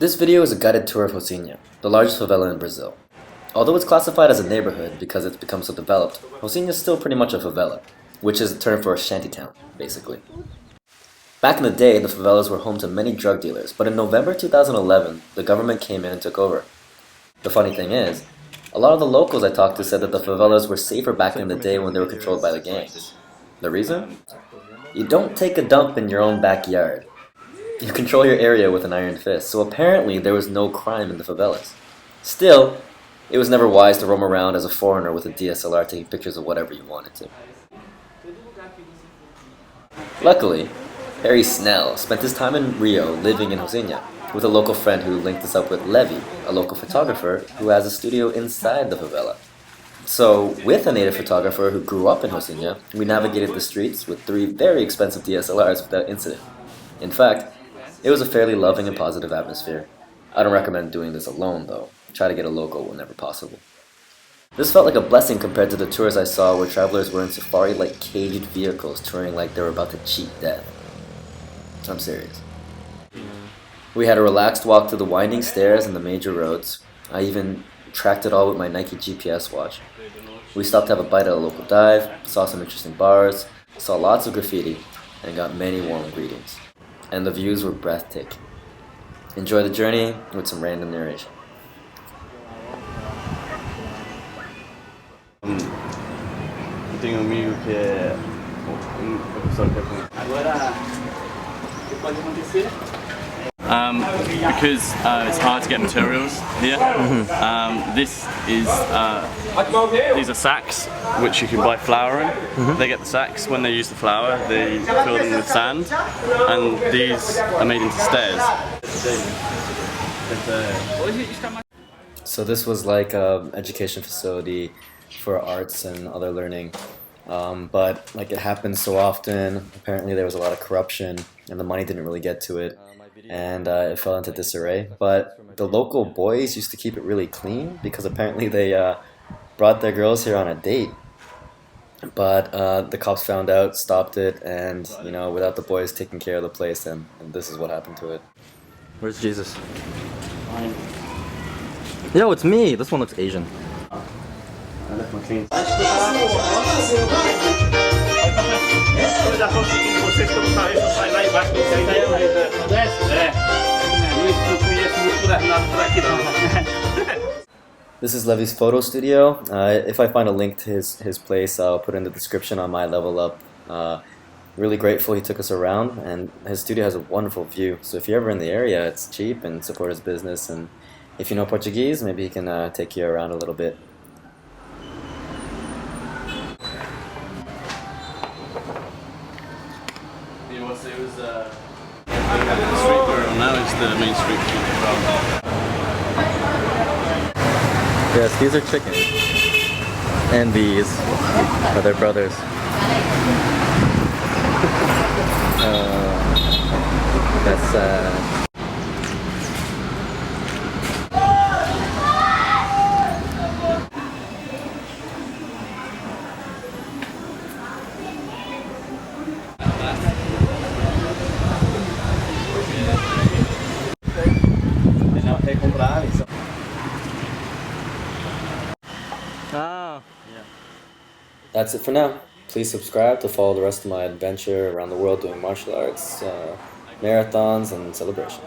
This video is a guided tour of Rocinha, the largest favela in Brazil. Although it's classified as a neighborhood because it's become so developed, Rocinha is still pretty much a favela, which is a term for a shantytown, basically. Back in the day, the favelas were home to many drug dealers, but in November 2011, the government came in and took over. The funny thing is, a lot of the locals I talked to said that the favelas were safer back in the day when they were controlled by the gangs. The reason? You don't take a dump in your own backyard. You control your area with an iron fist, so apparently there was no crime in the favelas. Still, it was never wise to roam around as a foreigner with a DSLR taking pictures of whatever you wanted to. Luckily, Harry Snell spent his time in Rio living in Rocinha with a local friend who linked us up with Levi, a local photographer who has a studio inside the favela. So, with a native photographer who grew up in Rocinha, we navigated the streets with 3 very expensive DSLRs without incident. In fact, it was a fairly loving and positive atmosphere. I don't recommend doing this alone though. Try to get a local whenever possible. This felt like a blessing compared to the tours I saw where travelers were in safari-like caged vehicles touring like they were about to cheat death. I'm serious. We had a relaxed walk through the winding stairs and the major roads. I even tracked it all with my Nike GPS watch. We stopped to have a bite at a local dive, saw some interesting bars, saw lots of graffiti, and got many warm greetings. And the views were breathtaking. Enjoy the journey with some random narration. Tenho um amigo que é uma pessoa que é com agora o que pode acontecer? Because it's hard to get materials here. These are sacks which you can buy flour in. They get the sacks. When they use the flour, they fill them with sand, and these are made into stairs. So this was like an education facility for arts and other learning, but like it happens so often, apparently there was a lot of corruption and the money didn't really get to it, and it fell into disarray. But the local boys used to keep it really clean because apparently they brought their girls here on a date. But the cops found out, stopped it, and you know, without the boys taking care of the place, and this is what happened to it. Where's Jesus? Yo, it's me! This one looks Asian. I left my clean. This is Levy's photo studio. If I find a link to his place, I'll put it in the description on my level up. Really grateful he took us around, and his studio has a wonderful view. So if you're ever in the area, it's cheap, and support his business. And if you know Portuguese, maybe he can take you around a little bit. It was the street we're on now is the main street. Yes, these are chickens. And these are their brothers. That's sad. Oh. Yeah. That's it for now. Please subscribe to follow the rest of my adventure around the world doing martial arts, marathons, and celebration.